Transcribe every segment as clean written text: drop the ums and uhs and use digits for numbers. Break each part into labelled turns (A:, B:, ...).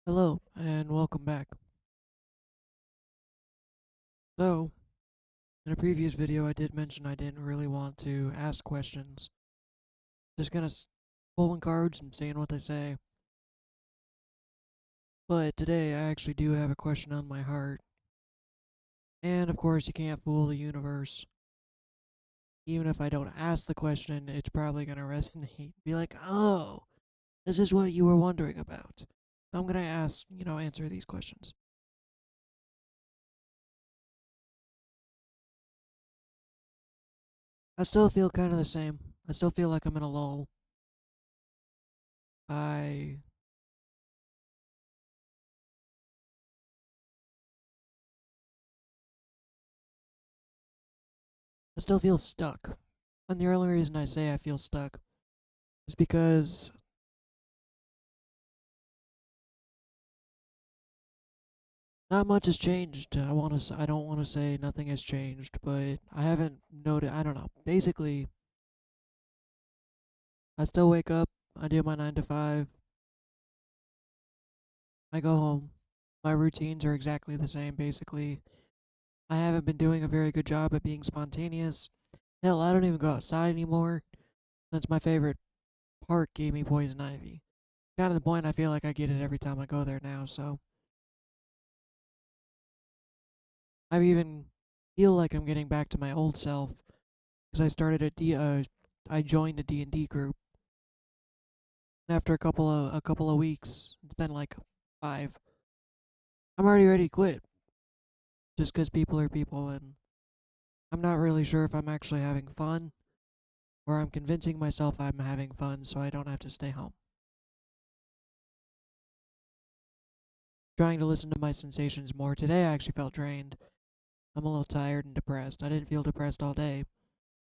A: Hello, and welcome back. So, in a previous video, I did mention I didn't really want to ask questions. Just gonna pulling cards and seeing what they say. But today, I actually do have a question on my heart. And of course, you can't fool the universe. Even if I don't ask the question, it's probably gonna resonate. Be like, oh, this is what you were wondering about. So I'm gonna answer these questions. I still feel kind of the same. I still feel like I'm in a lull. I I still feel stuck. And the only reason I say I feel stuck is because not much has changed. I don't want to say nothing has changed, but I haven't noted. I don't know. Basically, I still wake up. I do my 9 to 5. I go home. My routines are exactly the same. Basically, I haven't been doing a very good job at being spontaneous. Hell, I don't even go outside anymore since my favorite park gave me poison ivy. Kind of the point I feel like I get it every time I go there now. So I even feel like I'm getting back to my old self because I joined a D&D group. And after a couple of weeks, it's been like 5. I'm already ready to quit just because people are people, and I'm not really sure if I'm actually having fun or I'm convincing myself I'm having fun so I don't have to stay home. Trying to listen to my sensations more. Today I actually felt drained. I'm a little tired and depressed. I didn't feel depressed all day,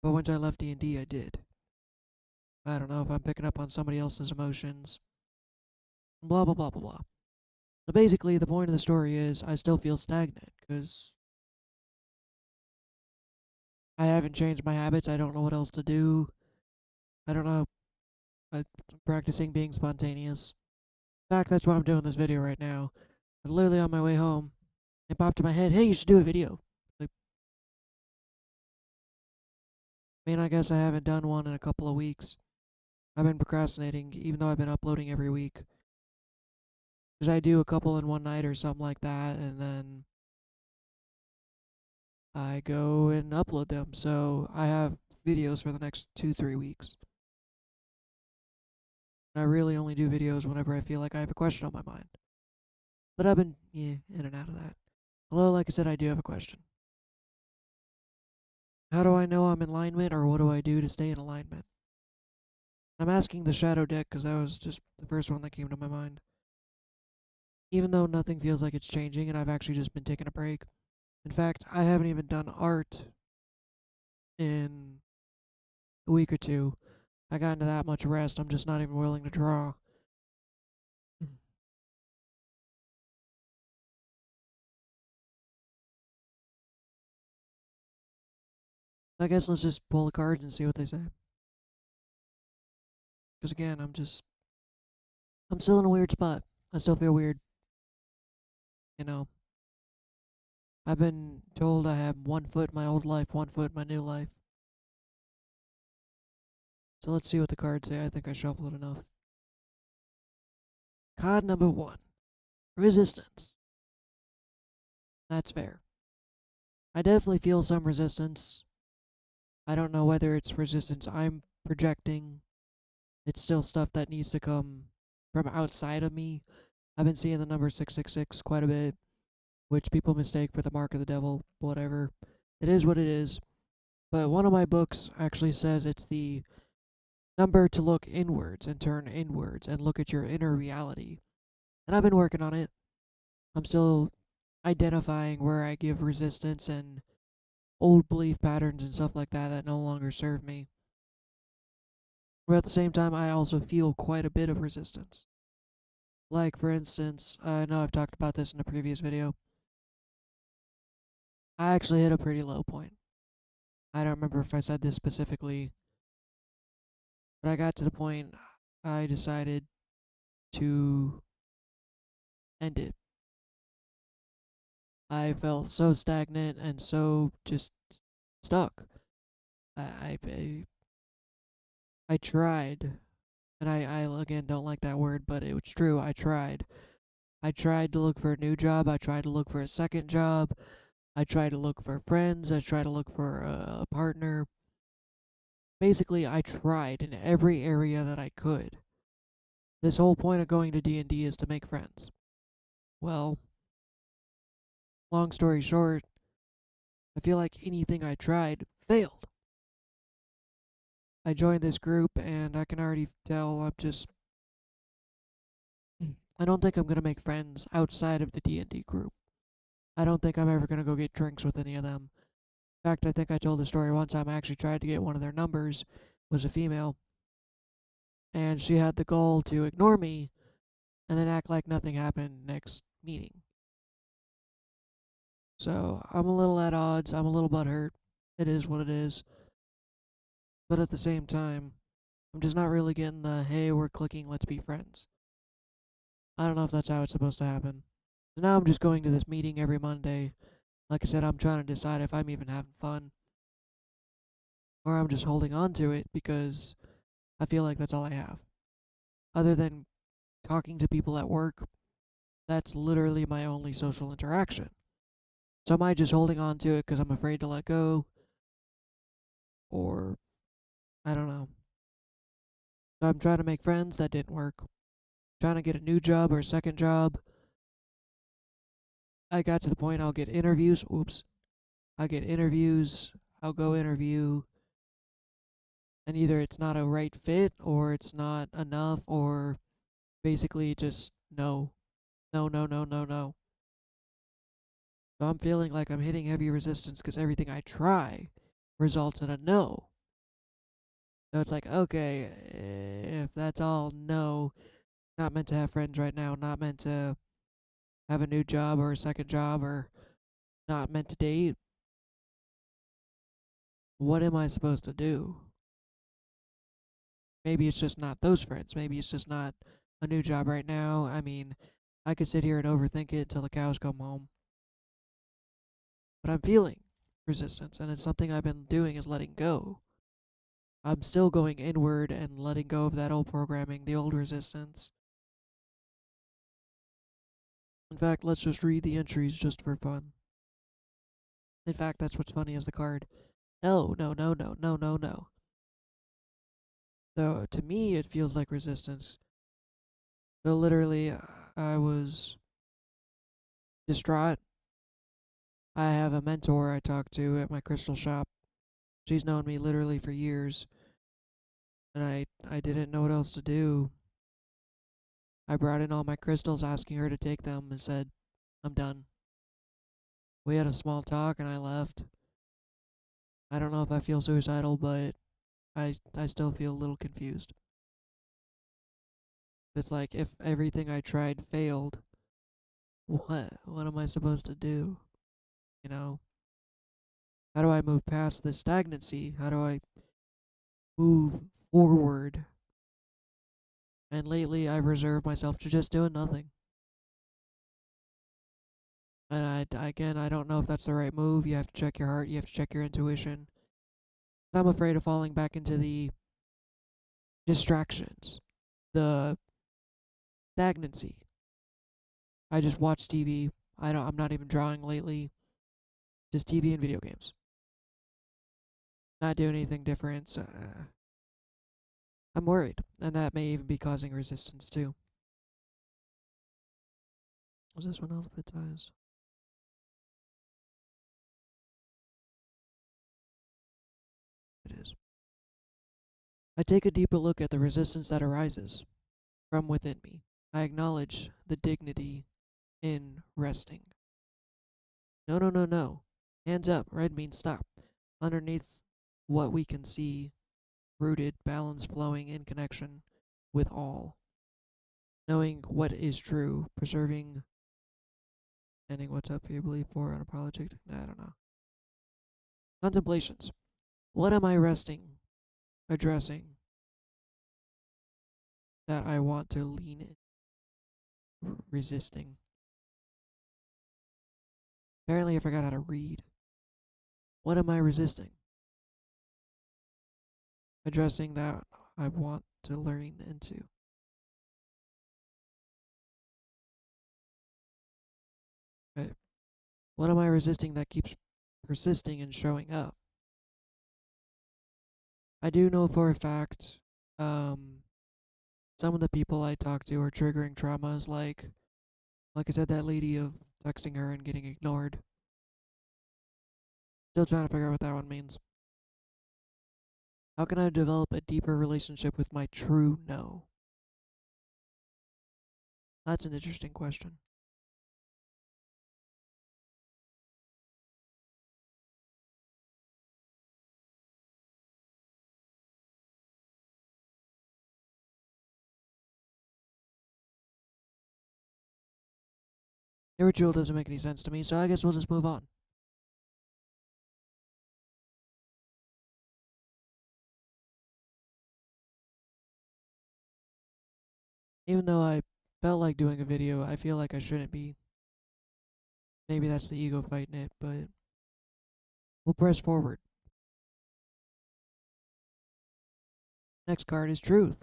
A: but once I left D&D I did. I don't know if I'm picking up on somebody else's emotions. Blah blah blah blah blah. So basically, the point of the story is I still feel stagnant because I haven't changed my habits. I don't know what else to do. I don't know. I'm practicing being spontaneous. In fact, that's why I'm doing this video right now. I'm literally on my way home. It popped in my head, hey, you should do a video. Like, I guess I haven't done one in a couple of weeks. I've been procrastinating, even though I've been uploading every week. Because I do a couple in one night or something like that, and then I go and upload them. So I have videos for the next 2, 3 weeks. I really only do videos whenever I feel like I have a question on my mind. But I've been in and out of that. Although, like I said, I do have a question. How do I know I'm in alignment, or what do I do to stay in alignment? I'm asking the shadow deck because that was just the first one that came to my mind. Even though nothing feels like it's changing and I've actually just been taking a break. In fact, I haven't even done art in a week or two. I got into that much rest, I'm just not even willing to draw. I guess let's just pull the cards and see what they say. Because again, I'm still in a weird spot. I still feel weird. You know, I've been told I have 1 foot in my old life, 1 foot in my new life. So let's see what the cards say. I think I shuffled enough. Card number 1, resistance. That's fair. I definitely feel some resistance. I don't know whether it's resistance I'm projecting. It's still stuff that needs to come from outside of me. I've been seeing the number 666 quite a bit, which people mistake for the mark of the devil, whatever. It is what it is. But one of my books actually says it's the number to look inwards and turn inwards and look at your inner reality. And I've been working on it. I'm still identifying where I give resistance and old belief patterns and stuff like that that no longer serve me. But at the same time, I also feel quite a bit of resistance. Like, for instance, I know I've talked about this in a previous video. I actually hit a pretty low point. I don't remember if I said this specifically, but I got to the point I decided to ended. I felt so stagnant and so just stuck. I I, I tried, and I again don't like that word, but it was true. I tried. I tried to look for a new job. I tried to look for a second job. I tried to look for friends. I tried to look for a partner. Basically, I tried in every area that I could. This whole point of going to D&D is to make friends. Well, long story short, I feel like anything I tried failed. I joined this group and I can already tell I don't think I'm going to make friends outside of the D&D group. I don't think I'm ever going to go get drinks with any of them. In fact, I think I told the story one time I actually tried to get one of their numbers, was a female, and she had the goal to ignore me and then act like nothing happened next meeting. So I'm a little at odds. I'm a little butthurt. It is what it is. But at the same time, I'm just not really getting the hey, we're clicking, let's be friends. I don't know if that's how it's supposed to happen. So now I'm just going to this meeting every Monday. Like I said, I'm trying to decide if I'm even having fun or I'm just holding on to it because I feel like that's all I have. Other than talking to people at work, that's literally my only social interaction. So am I just holding on to it because I'm afraid to let go? Or I don't know. So I'm trying to make friends, that didn't work. Trying to get a new job or a second job. I got to the point I'll get interviews. Oops. I'll get interviews. I'll go interview. And either it's not a right fit or it's not enough or basically just no. No, no, no, no, no. So I'm feeling like I'm hitting heavy resistance because everything I try results in a no. So it's like, okay, if that's all no, not meant to have friends right now, not meant to have a new job or a second job, or not meant to date, what am I supposed to do? Maybe it's just not those friends. Maybe it's just not a new job right now. I mean, I could sit here and overthink it till the cows come home. But I'm feeling resistance, and it's something I've been doing is letting go. I'm still going inward and letting go of that old programming, the old resistance. In fact, let's just read the entries just for fun. In fact, that's what's funny is the card. No, no, no, no, no, no, no. So to me, it feels like resistance. So literally, I was distraught. I have a mentor I talk to at my crystal shop. She's known me literally for years, and I didn't know what else to do. I brought in all my crystals asking her to take them and said, I'm done. We had a small talk and I left. I don't know if I feel suicidal, but I still feel a little confused. It's like if everything I tried failed, what am I supposed to do? You know? How do I move past this stagnancy? How do I move forward? And lately I've reserved myself to just doing nothing. And again, I don't know if that's the right move. You have to check your heart, you have to check your intuition. I'm afraid of falling back into the distractions, the stagnancy. I just watch TV. I'm not even drawing lately. Just TV and video games. Not doing anything different. So, I'm worried, and that may even be causing resistance too. Was this one alphabetized? It is. I take a deeper look at the resistance that arises from within me. I acknowledge the dignity in resting. No, no, no, no. Hands up. Red means stop. Underneath what we can see, rooted, balance flowing in connection with all. Knowing what is true, preserving, ending what's up here, believe for, unapologetic. I don't know. Contemplations. What am I resting, addressing, that I want to lean in, resisting? Apparently, I forgot how to read. What am I resisting? Addressing that I want to learn into. Okay. What am I resisting that keeps persisting and showing up? I do know for a fact, um, some of the people I talk to are triggering traumas like I said, that lady of texting her and getting ignored. Still trying to figure out what that one means. How can I develop a deeper relationship with my true no? That's an interesting question. The ritual doesn't make any sense to me, so I guess we'll just move on. Even though I felt like doing a video, I feel like I shouldn't be. Maybe that's the ego fighting it, but we'll press forward. Next card is truth.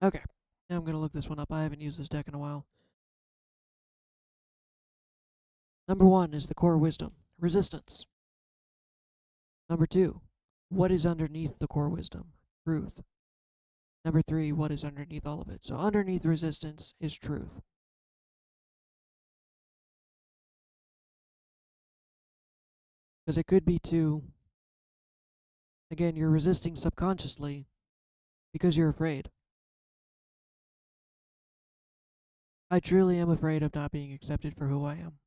A: Okay, now I'm going to look this one up. I haven't used this deck in a while. Number 1 is the core wisdom, resistance. Number 2, what is underneath the core wisdom, truth. Number 3, what is underneath all of it? So underneath resistance is truth. Because it could be too, again, you're resisting subconsciously because you're afraid. I truly am afraid of not being accepted for who I am.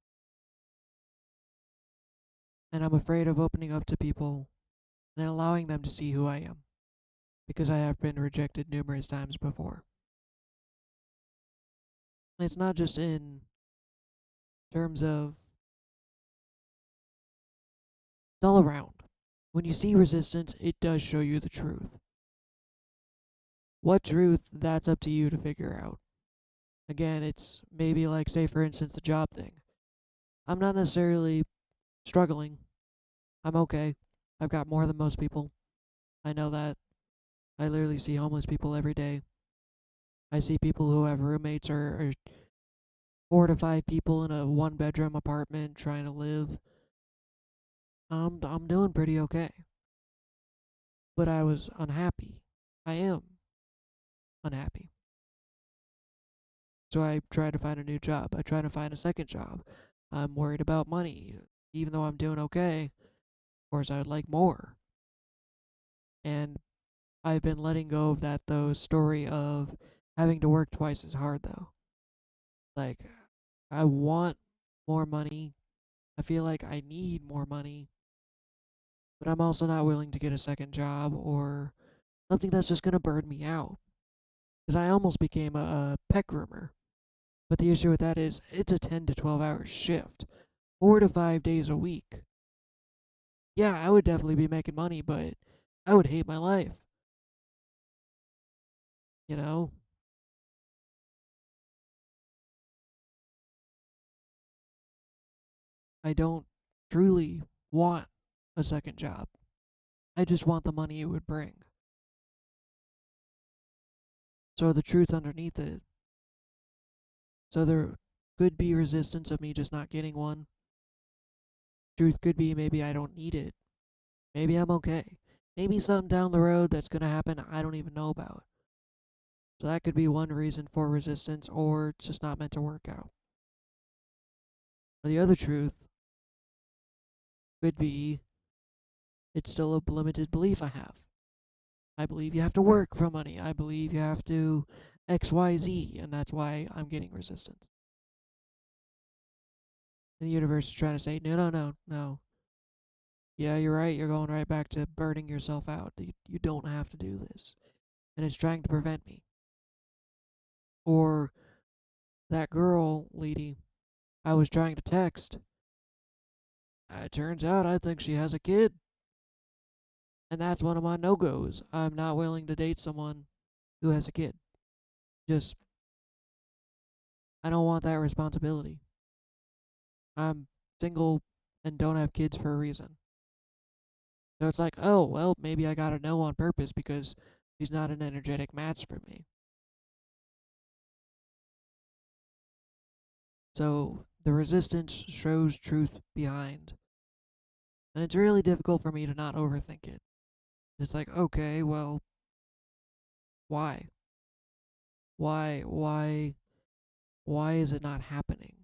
A: And I'm afraid of opening up to people and allowing them to see who I am. Because I have been rejected numerous times before. And it's not just in terms of, it's all around. When you see resistance, it does show you the truth. What truth, that's up to you to figure out. Again, it's maybe like, say, for instance, the job thing. I'm not necessarily struggling. I'm okay. I've got more than most people. I know that. I literally see homeless people every day. I see people who have roommates or 4 to 5 people in a 1 bedroom apartment trying to live. I'm doing pretty okay. But I was unhappy. I am unhappy. So I try to find a new job. I try to find a second job. I'm worried about money. Even though I'm doing okay, of course, I would like more. And I've been letting go of that, though, story of having to work twice as hard, though. Like, I want more money. I feel like I need more money. But I'm also not willing to get a second job or something that's just going to burn me out. Because I almost became a pet groomer. But the issue with that is it's a 10 to 12 hour shift, 4 to 5 days a week. Yeah, I would definitely be making money, but I would hate my life. You know? I don't truly want a second job. I just want the money it would bring. So the truth underneath it. So there could be resistance of me just not getting one. Truth could be maybe I don't need it. Maybe I'm okay. Maybe something down the road that's going to happen I don't even know about. So that could be one reason for resistance, or it's just not meant to work out. But the other truth could be it's still a limited belief I have. I believe you have to work for money. I believe you have to XYZ, and that's why I'm getting resistance. And the universe is trying to say, no, no, no, no. Yeah, you're right. You're going right back to burning yourself out. You don't have to do this. And it's trying to prevent me. Or that girl, lady, I was trying to text. It turns out I think she has a kid. And that's one of my no goes. I'm not willing to date someone who has a kid. Just, I don't want that responsibility. I'm single and don't have kids for a reason. So it's like, oh, well, maybe I got a no on purpose because she's not an energetic match for me. So the resistance shows truth behind. And it's really difficult for me to not overthink it. It's like, okay, well, why? Why, why, why is it not happening?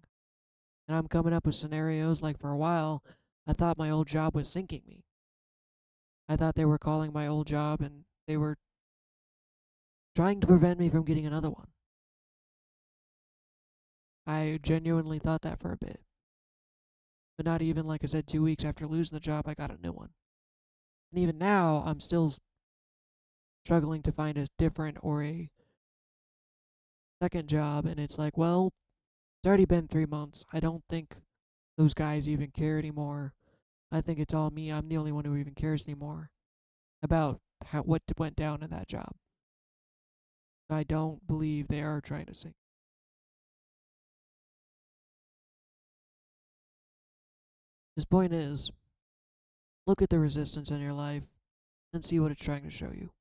A: And I'm coming up with scenarios like for a while, I thought my old job was sinking me. I thought they were calling my old job and they were trying to prevent me from getting another one. I genuinely thought that for a bit. But not even, like I said, 2 weeks after losing the job, I got a new one. And even now, I'm still struggling to find a different or a second job. And it's like, well, it's already been 3 months. I don't think those guys even care anymore. I think it's all me. I'm the only one who even cares anymore about what went down in that job. I don't believe they are trying to sink. His point is, look at the resistance in your life and see what it's trying to show you.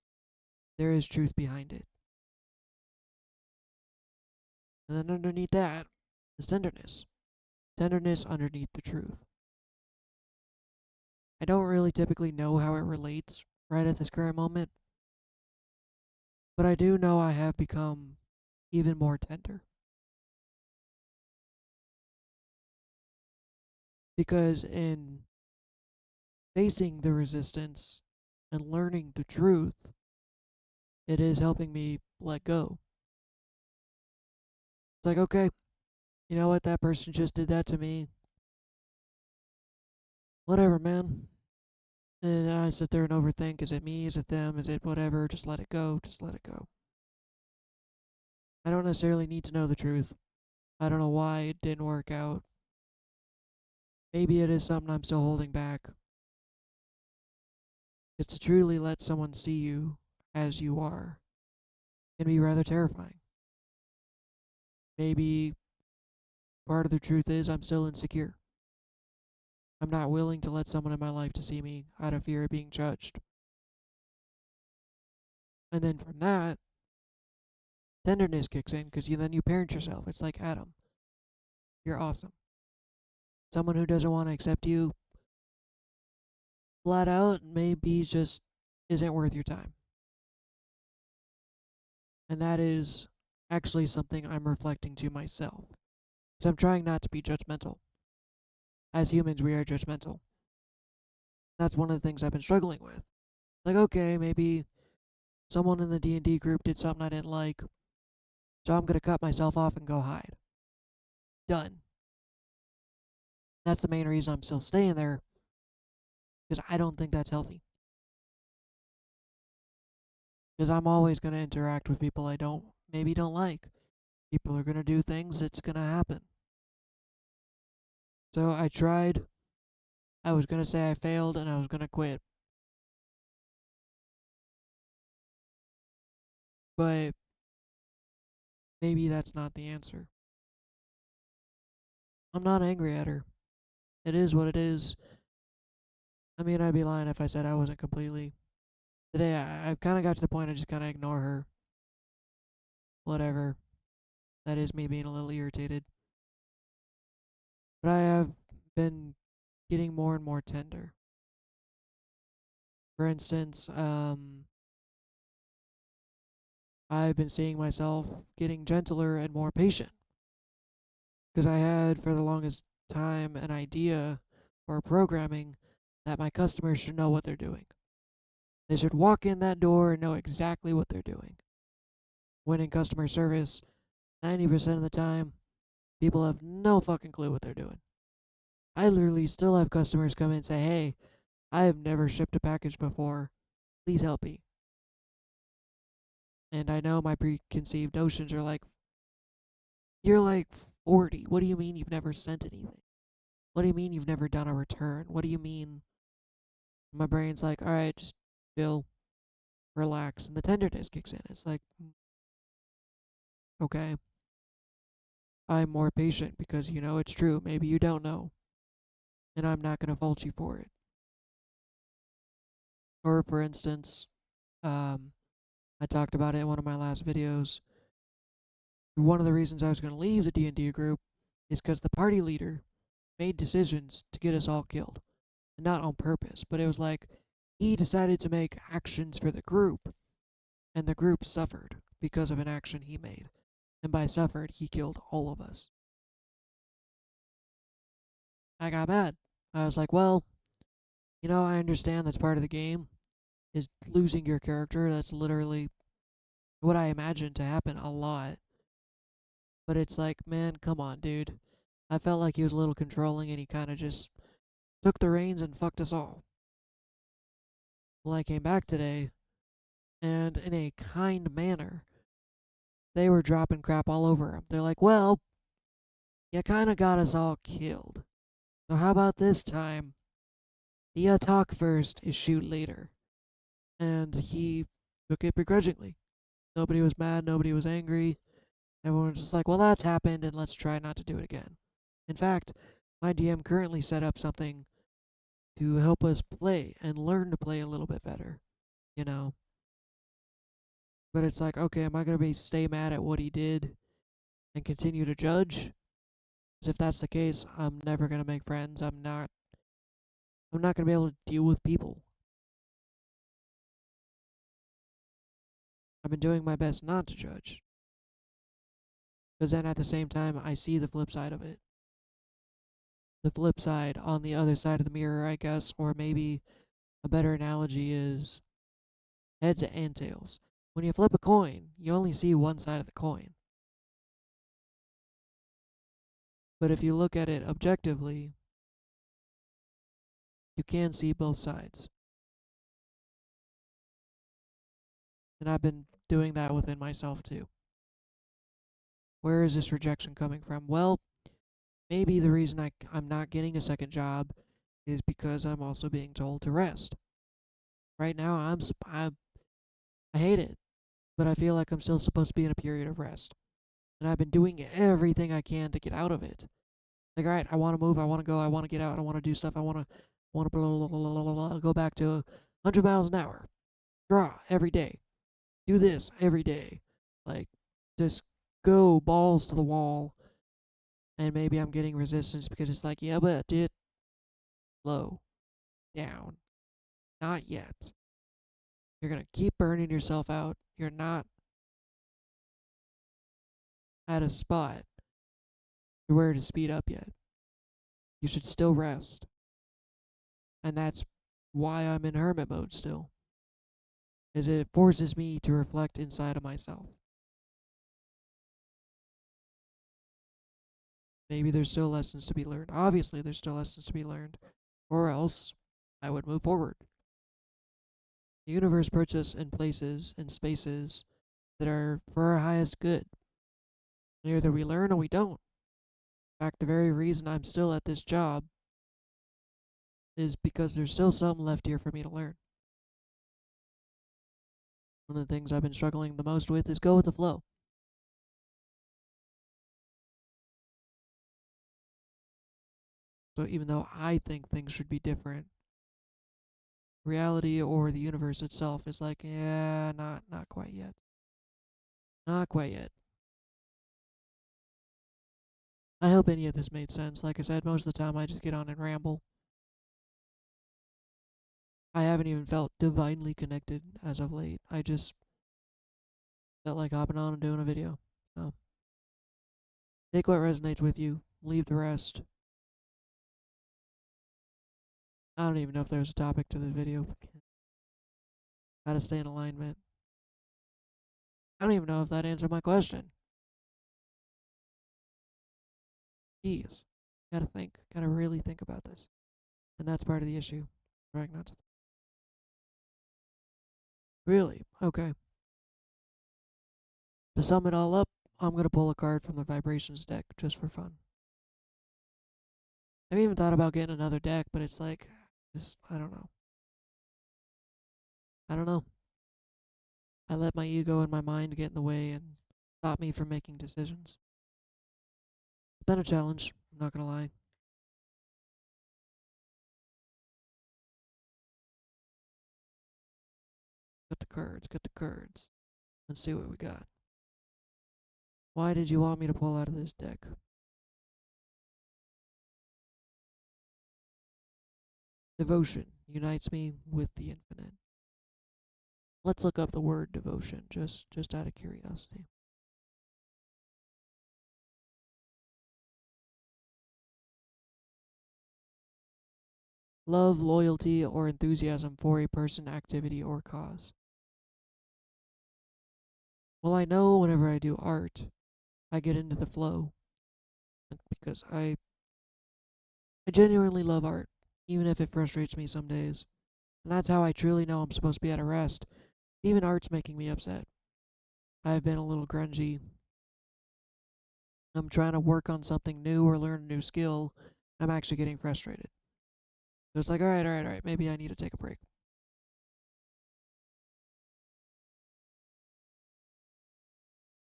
A: There is truth behind it. And then underneath that is tenderness. Tenderness underneath the truth. I don't really typically know how it relates right at this current moment, but I do know I have become even more tender. Because in facing the resistance and learning the truth, it is helping me let go. It's like, okay, you know what? That person just did that to me. Whatever, man. And I sit there and overthink, is it me? Is it them? Is it whatever? Just let it go. Just let it go. I don't necessarily need to know the truth. I don't know why it didn't work out. Maybe it is something I'm still holding back. Because to truly let someone see you as you are can be rather terrifying. Maybe part of the truth is I'm still insecure. I'm not willing to let someone in my life to see me out of fear of being judged. And then from that, tenderness kicks in because then you parent yourself. It's like, Adam, you're awesome. Someone who doesn't want to accept you flat out maybe just isn't worth your time. And that is actually something I'm reflecting to myself. Because I'm trying not to be judgmental. As humans, we are judgmental. That's one of the things I've been struggling with. Like, okay, maybe someone in the D&D group did something I didn't like, so I'm going to cut myself off and go hide. Done. That's the main reason I'm still staying there, because I don't think that's healthy. Because I'm always going to interact with people I maybe don't like. People are going to do things, it's going to happen. So I tried. I was going to say I failed and I was going to quit. But maybe that's not the answer. I'm not angry at her. It is what it is. I mean, I'd be lying if I said I wasn't completely. Today, I've kind of got to the point I just kind of ignore her. Whatever. That is me being a little irritated. But I have been getting more and more tender. For instance, I've been seeing myself getting gentler and more patient. Because I had, for the longest time, an idea or programming that my customers should know what they're doing. They should walk in that door and know exactly what they're doing. When in customer service, 90% of the time, people have no fucking clue what they're doing. I literally still have customers come in and say, hey, I have never shipped a package before. Please help me. And I know my preconceived notions are like, you're like 40. What do you mean you've never sent anything? What do you mean you've never done a return? What do you mean? My brain's like, all right, just chill, relax. And the tenderness kicks in. It's like, okay. I'm more patient because you know it's true. Maybe you don't know, and I'm not gonna fault you for it. Or for instance, um, I talked about it in one of my last videos. One of the reasons I was gonna leave the D&D group is because the party leader made decisions to get us all killed, and not on purpose, but it was like he decided to make actions for the group, and the group suffered because of an action he made. And by suffered, he killed all of us. I got mad. I was like, well, you know, I understand that's part of the game, is losing your character. That's literally what I imagined to happen a lot. But it's like, man, come on, dude. I felt like he was a little controlling and he kind of just took the reins and fucked us all. Well, I came back today, and in a kind manner, they were dropping crap all over him. They're like, well, you kind of got us all killed. So how about this time? You talk first, is shoot later. And he took it begrudgingly. Nobody was mad, nobody was angry. Everyone was just like, well, that's happened, and let's try not to do it again. In fact, my DM currently set up something to help us play and learn to play a little bit better, you know? But it's like, okay, am I going to be stay mad at what he did and continue to judge? Because if that's the case, I'm never going to make friends. I'm not going to be able to deal with people. I've been doing my best not to judge. Because then at the same time, I see the flip side of it. The flip side on the other side of the mirror, I guess, or maybe a better analogy is heads and tails. When you flip a coin, you only see one side of the coin. But if you look at it objectively, you can see both sides. And I've been doing that within myself too. Where is this rejection coming from? Well, maybe the reason I'm not getting a second job is because I'm also being told to rest. Right now, I hate it, but I feel like I'm still supposed to be in a period of rest. And I've been doing everything I can to get out of it. Like, all right, I want to move, I want to go, I want to get out, I want to do stuff, I want to blah, blah, blah, blah, blah, blah, go back to 100 miles an hour, draw every day, do this every day. Like, just go balls to the wall. And maybe I'm getting resistance because it's like, yeah, but it slow down. Not yet. You're going to keep burning yourself out. You're not at a spot where to speed up yet. You should still rest. And that's why I'm in hermit mode still. Is it forces me to reflect inside of myself. Maybe there's still lessons to be learned. Obviously, there's still lessons to be learned. Or else I would move forward. The universe puts us in places and spaces that are for our highest good. And either we learn or we don't. In fact, the very reason I'm still at this job is because there's still something left here for me to learn. One of the things I've been struggling the most with is go with the flow. So even though I think things should be different, reality or the universe itself is like, yeah, not quite yet. Not quite yet. I hope any of this made sense. Like I said, most of the time I just get on and ramble. I haven't even felt divinely connected as of late. I just felt like hopping on and doing a video. So take what resonates with you, leave the rest. I don't even know if there's a topic to the video. How to stay in alignment. I don't even know if that answered my question. Jeez. Gotta think. Gotta really think about this. And that's part of the issue. Trying not to. Really? Okay. To sum it all up, I'm gonna pull a card from the vibrations deck just for fun. I've even thought about getting another deck, but it's like, just, I don't know. I don't know. I let my ego and my mind get in the way and stop me from making decisions. been a challenge, I'm not gonna lie. Got the cards, got the cards. Let's see what we got. Why did you want me to pull out of this deck? Devotion unites me with the infinite. Let's look up the word devotion, just out of curiosity. Love, loyalty, or enthusiasm for a person, activity, or cause. Well, I know whenever I do art, I get into the flow because I genuinely love art, even if it frustrates me some days. And that's how I truly know I'm supposed to be at a rest. Even art's making me upset. I've been a little grungy. I'm trying to work on something new or learn a new skill. I'm actually getting frustrated. So it's like, all right, maybe I need to take a break.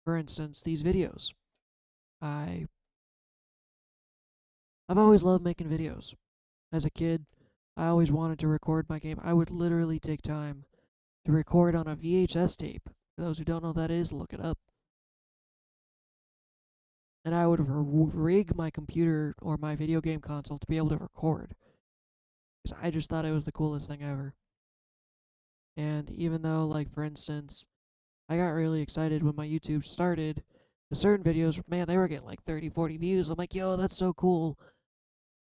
A: For instance, these videos. I I've always loved making videos. As a kid, I always wanted to record my game. I would literally take time to record on a VHS tape. For those who don't know what that is, look it up. And I would rig my computer or my video game console to be able to record. Because I just thought it was the coolest thing ever. And even though, like, for instance, I got really excited when my YouTube started, the certain videos, man, they were getting like 30, 40 views. I'm like, yo, that's so cool.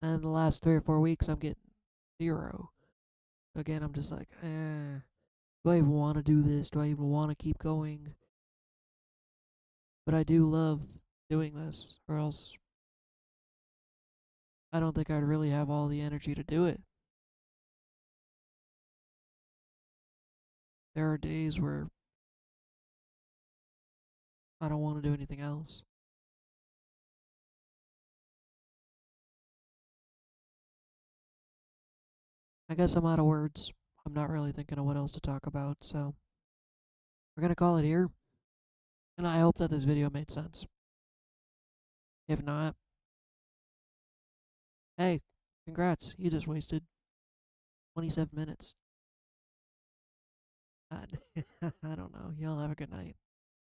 A: And the last 3 or 4 weeks, I'm getting 0. Again, I'm just like, do I even want to do this? Do I even want to keep going? But I do love doing this, or else I don't think I'd really have all the energy to do it. There are days where I don't want to do anything else. I guess I'm out of words. I'm not really thinking of what else to talk about, so we're gonna call it here. And I hope that this video made sense. If not, hey, congrats, you just wasted 27 minutes. I don't know. Y'all have a good night.